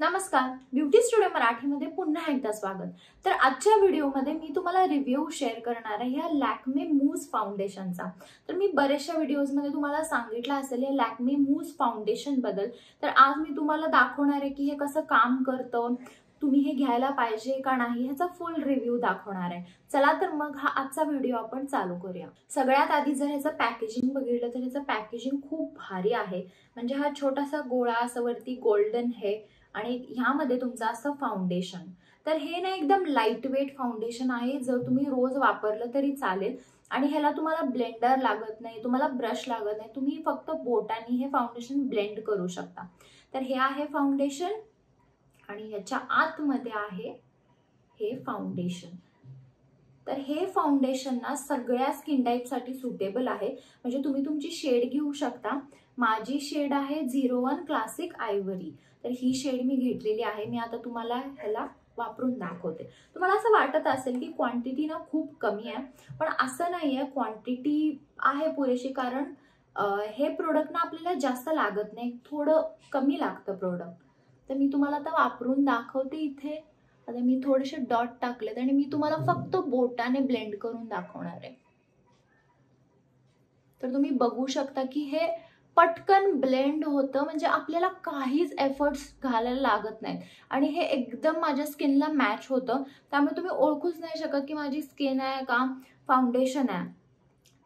नमस्कार, beauty studio मराठीमध्ये पुन्हा एकदा स्वागत। तर आजच्या व्हिडिओमध्ये मी तुम्हाला रिव्ह्यू शेअर करणार आहे या लॅक्मे मूज फाउंडेशनचा। तर मी बरेचशा व्हिडिओजमध्ये तुम्हाला सांगितलं असेल या लॅक्मे मूज फाउंडेशन बद्दल। तर आज मी तुम्हाला दाखवणार आहे की हे कसं काम करतं, तुम्ही हे घ्यायला पाहिजे का नाही ह्याचा फुल रिव्ह्यू दाखवणार आहे। चला तर मग हा आजचा व्हिडिओ आपण चालू करूया। सगळ्यात आधी जर ह्याचं पॅकेजिंग बघितलं तर ह्याचं पॅकेजिंग खूप भारी आहे। म्हणजे हा छोटासा गोळा असं वरती गोल्डन आहे आणि ह्यामध्ये तुमचं असं फाउंडेशन। तर हे ना एकदम लाईट वेट फाउंडेशन आहे, जर तुम्ही रोज वापरलं तरी चालेल आणि ह्याला तुम्हाला ब्लेंडर लागत नाही, तुम्हाला ब्रश लागत नाही, तुम्ही फक्त बोटाने हे फाउंडेशन ब्लेंड करू शकता। तर हे आहे फाउंडेशन आणि याच्या आतमध्ये आहे हे फाउंडेशन। तर हे फाउंडेशन ना सगळ्या स्किन टाइप साठी सुटेबल आहे, म्हणजे तुम्ही तुमची शेड घेऊ शकता। माझी शेड आहे 01 क्लासिक आयव्हरी। तर ही शेड मी घेतलेली आहे। मी आता तुम्हाला ह्याला वापरून दाखवते। तुम्हाला असं वाटत असेल की क्वांटिटी ना खूप कमी आहे, पण असं नाहीये, क्वांटिटी आहे पुरेशी। कारण हे प्रोडक्ट ना आपल्याला जास्त लागत नाही, थोडं कमी लागतं प्रोडक्ट। तर मी तुम्हाला आता वापरून दाखवते। इथे आता मी थोडेसे डॉट टाकलेत आणि मी तुम्हाला फक्त बोटाने ब्लेंड करून दाखवणार आहे। तर तुम्ही बघू शकता की हे पटकन ब्लेंड होतं, म्हणजे आपल्याला काहीच एफर्ट्स घालायला लागत नाहीत आणि हे एकदम माझ्या स्किनला मॅच होतं। त्यामुळे तुम्ही ओळखूच नाही शकत की माझी स्किन आहे का फाउंडेशन आहे।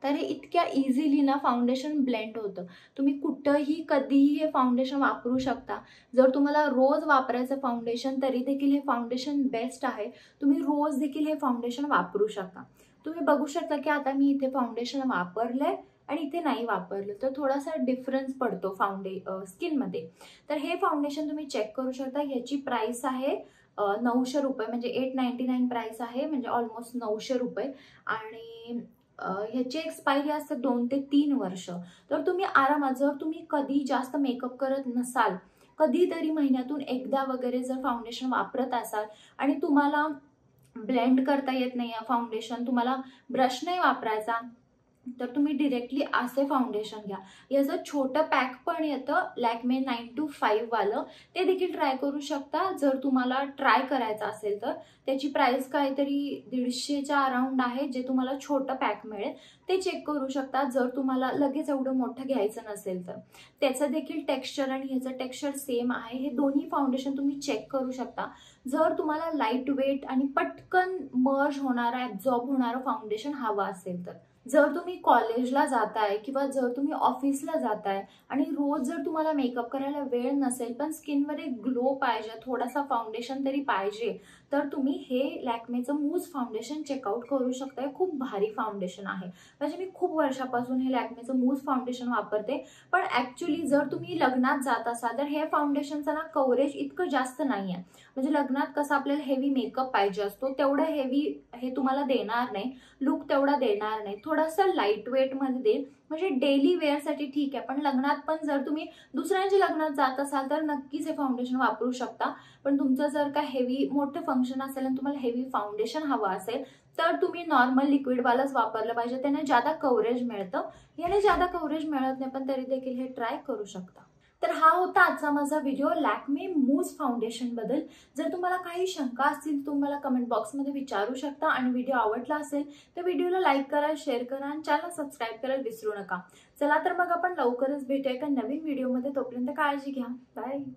तर हे इतक्या इझिली ना फाउंडेशन ब्लेंड होतं। तुम्ही कुठेही कधीही हे फाउंडेशन वापरू शकता। जर तुम्हाला रोज वापरायचं फाउंडेशन तरी देखील हे फाउंडेशन बेस्ट आहे। तुम्ही रोज देखील हे फाउंडेशन वापरू शकता। तुम्ही बघू शकता की आता मी इथे फाउंडेशन वापरलंय आणि इथे नाही वापरलं, तर थोडासा डिफरन्स पडतो स्किनमध्ये। तर हे फाउंडेशन तुम्ही चेक करू शकता। याची प्राइस आहे 900 रुपये, म्हणजे 899 प्राइस आहे, म्हणजे ऑलमोस्ट 900 रुपये। आणि ह्याची एक्सपायरी असते 2 ते 3 वर्ष। तर तुम्ही आरामात, जर तुम्ही कधी जास्त मेकअप करत नसाल, कधीतरी महिन्यातून एकदा वगैरे जर फाउंडेशन वापरत असाल आणि तुम्हाला ब्लेंड करता येत नाही फाउंडेशन, तुम्हाला ब्रश नाही वापरायचा, तर तुम्ही डायरेक्टली असे फाउंडेशन घ्या। याचं छोटं पॅक पण येतं लॅक्मे 925 वालं, ते देखील ट्राय करू शकता जर तुम्हाला ट्राय करायचं असेल तर। त्याची प्राइस काहीतरी 150च्या अराउंड आहे, जे तुम्हाला छोटं पॅक मिळेल, ते चेक करू शकता जर तुम्हाला लगेच एवढं मोठं घ्यायचं नसेल तर। त्याचं देखील टेक्स्चर आणि ह्याचं टेक्स्चर सेम आहे। हे दोन्ही फाउंडेशन तुम्ही चेक करू शकता। जर तुम्हाला लाईट वेट आणि पटकन मर्ज होणारा, ॲब्झॉर्ब होणारं फाउंडेशन हवं असेल तर। जर तुम्ही कॉलेजला जाताय किंवा जर तुम्ही ऑफिसला जाताय आणि रोज जर तुम्हाला मेकअप करायला वेळ नसेल, पण स्किनवर एक ग्लो पाहिजे, थोडासा फाउंडेशन तरी पाहिजे, तर तुम्ही हे लॅक्मेचं मूज फाउंडेशन चेकआउट करू शकता। खूप भारी फाउंडेशन आहे, म्हणजे मी खूप वर्षापासून हे लॅक्मेचं मूज फाउंडेशन वापरते। पण ऍक्च्युली जर तुम्ही लग्नात जात असाल तर हे फाउंडेशनचं ना कव्हरेज इतकं जास्त नाही आहे। म्हणजे लग्नात कसं आपल्याला हेवी मेकअप पाहिजे असतो, तेवढं हेवी हे तुम्हाला देणार नाही, लुक तेवढा देणार नाही, थोडंसं लाईट वेट मध्ये देईल। म्हणजे डेली वेअरसाठी ठीक आहे, पण लग्नात पण जर तुम्ही दुसऱ्यांच्या लग्नात जात असाल तर नक्कीच हे फाउंडेशन वापरू शकता। पण तुमचं जर का हेवी मोठं फंक्शन असेल आणि तुम्हाला हेवी फाउंडेशन हवं असेल तर तुम्ही नॉर्मल लिक्विडवालाच वापरलं पाहिजे, त्याने ज्यादा कव्हरेज मिळतं। याने ज्यादा कव्हरेज मिळत नाही, पण तरी देखील हे ट्राय करू शकता। तर हा होता आजचा माझा व्हिडिओ लॅक्मे मूज फाउंडेशन बद्दल। जर तुम्हाला काही शंका असतील तुम्हाला कमेंट बॉक्समध्ये विचारू शकता आणि व्हिडिओ आवडला असेल तर व्हिडिओला लाईक करा, शेअर करा आणि चॅनल सबस्क्राईब करायला विसरू नका। चला तर मग आपण लवकरच भेटूया एका नवीन व्हिडिओमध्ये। तोपर्यंत काळजी घ्या, बाय।